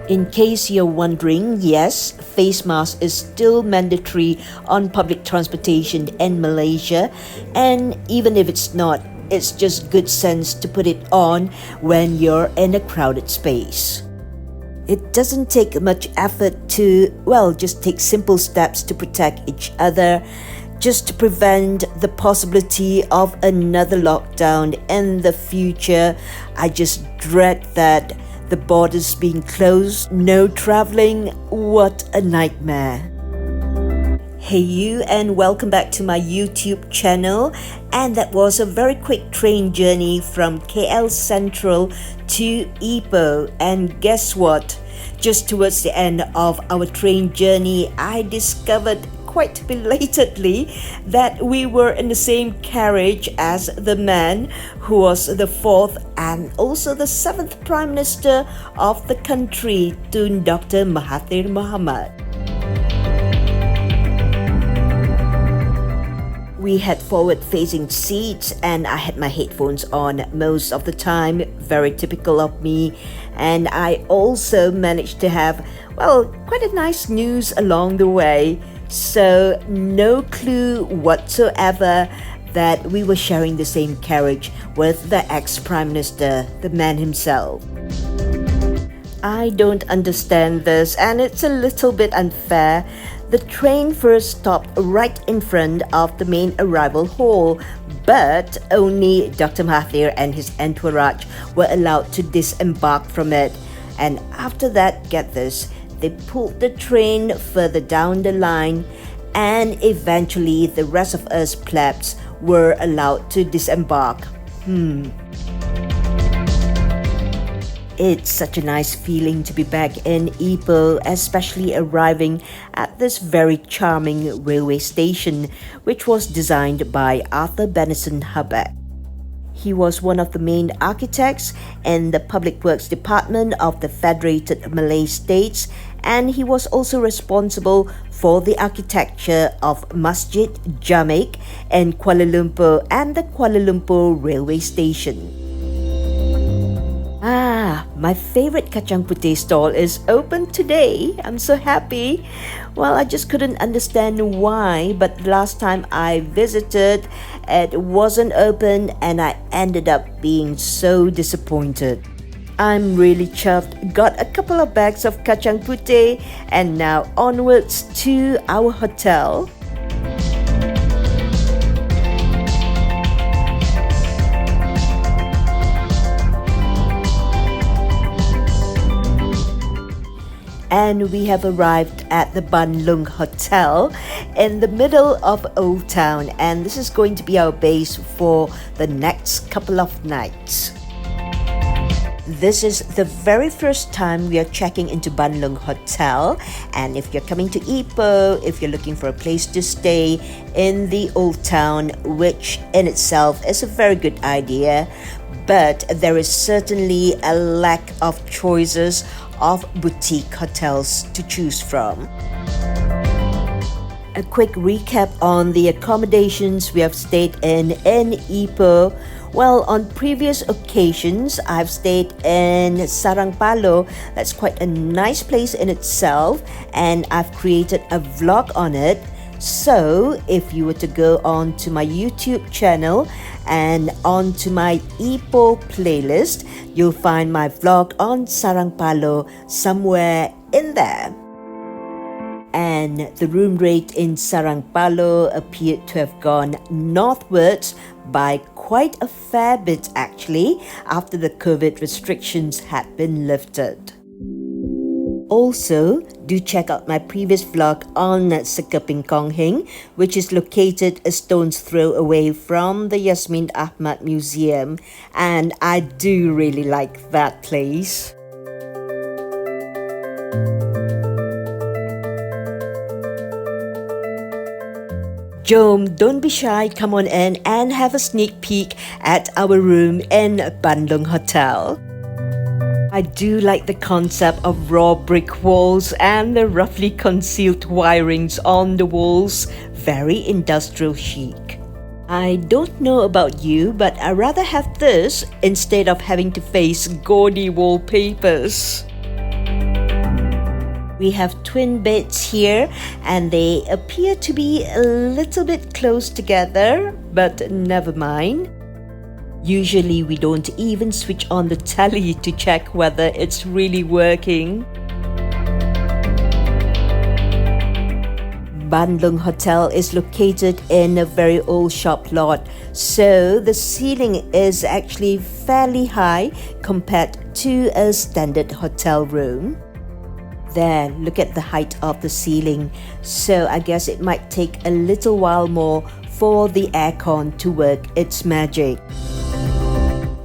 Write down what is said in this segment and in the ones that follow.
In case you're wondering, yes, face mask is still mandatory on public transportation in Malaysia, and even if it's not, it's just good sense to put it on when you're in a crowded space. It doesn't take much effort to, just take simple steps to protect each other, just to prevent the possibility of another lockdown in the future. I just dread that the borders being closed, no traveling, what a nightmare. Hey you, and welcome back to my YouTube channel. And that was a very quick train journey from KL Central to Ipoh. And guess what? Just towards the end of our train journey, I discovered quite belatedly that we were in the same carriage as the man who was the fourth and also the seventh Prime Minister of the country, Tun Dr. Mahathir Mohamad. We had forward-facing seats and I had my headphones on most of the time, very typical of me. And I also managed to have, quite a nice news along the way. So no clue whatsoever that we were sharing the same carriage with the ex-Prime Minister, the man himself. I don't understand this, and it's a little bit unfair. The train first stopped right in front of the main arrival hall, but only Dr. Mahathir and his entourage were allowed to disembark from it. And after that, get this, they pulled the train further down the line, and eventually the rest of us plebs were allowed to disembark. It's such a nice feeling to be back in Ipoh, especially arriving at this very charming railway station, which was designed by Arthur Benison Hubbard. He was one of the main architects in the Public Works Department of the Federated Malay States, and he was also responsible for the architecture of Masjid Jamek in Kuala Lumpur and the Kuala Lumpur railway station. My favorite kacang putih stall is open today. I'm so happy. I just couldn't understand why, but last time I visited, it wasn't open and I ended up being so disappointed. I'm really chuffed. Got a couple of bags of kacang putih and now onwards to our hotel. And we have arrived at the BAN LOONG Hotel in the middle of Old Town, and this is going to be our base for the next couple of nights. This is the very first time we are checking into BAN LOONG Hotel, and if you're coming to Ipoh, if you're looking for a place to stay in the Old Town, which in itself is a very good idea, but there is certainly a lack of choices of boutique hotels to choose from. A quick recap on the accommodations we have stayed in Ipoh. On previous occasions, I've stayed in Sarang Palo. That's quite a nice place in itself, and I've created a vlog on it. So if you were to go on to my YouTube channel and onto my Ipoh playlist, you'll find my vlog on Sarang Palo somewhere in there. And the room rate in Sarang Palo appeared to have gone northwards by quite a fair bit actually, after the COVID restrictions had been lifted. Also, do check out my previous vlog on Sekeping Kong Hing, which is located a stone's throw away from the Yasmin Ahmad Museum, and I do really like that place. Jom, don't be shy, come on in and have a sneak peek at our room in Ban Loong Hotel. I do like the concept of raw brick walls and the roughly concealed wirings on the walls, very industrial chic. I don't know about you, but I rather have this instead of having to face gaudy wallpapers. We have twin beds here and they appear to be a little bit close together, but never mind. Usually we don't even switch on the telly to check whether it's really working. Ban Loong Hotel is located in a very old shop lot, so the ceiling is actually fairly high compared to a standard hotel room. There, look at the height of the ceiling, so I guess it might take a little while more for the aircon to work its magic.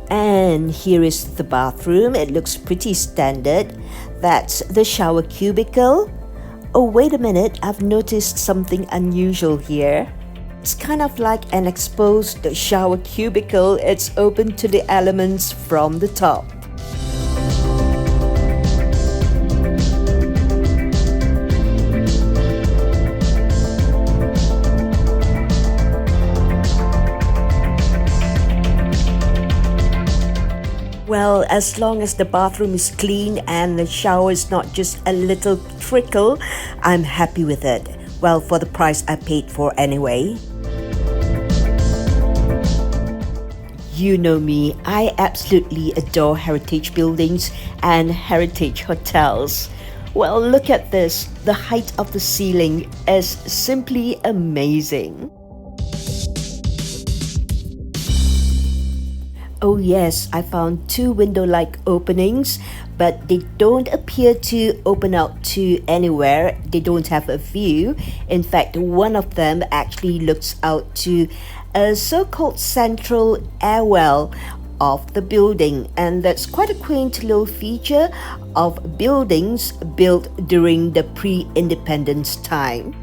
And here is the bathroom. It looks pretty standard. That's the shower cubicle. Oh, wait a minute, I've noticed something unusual here. It's kind of like an exposed shower cubicle. It's open to the elements from the top. Well, as long as the bathroom is clean and the shower is not just a little trickle, I'm happy with it. Well, for the price I paid for anyway. You know me, I absolutely adore heritage buildings and heritage hotels. Well, look at this. The height of the ceiling is simply amazing. Oh yes, I found two window-like openings, but they don't appear to open out to anywhere. They don't have a view. In fact, one of them actually looks out to a so-called central airwell of the building, and that's quite a quaint little feature of buildings built during the pre-independence time.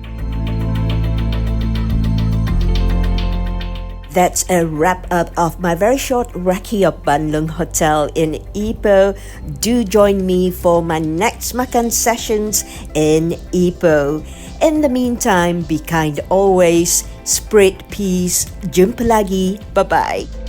That's a wrap up of my very short recce of Ban Loong Hotel in Ipoh. Do join me for my next makan sessions in Ipoh. In the meantime, be kind always, spread peace. Jumpa lagi. Bye-bye.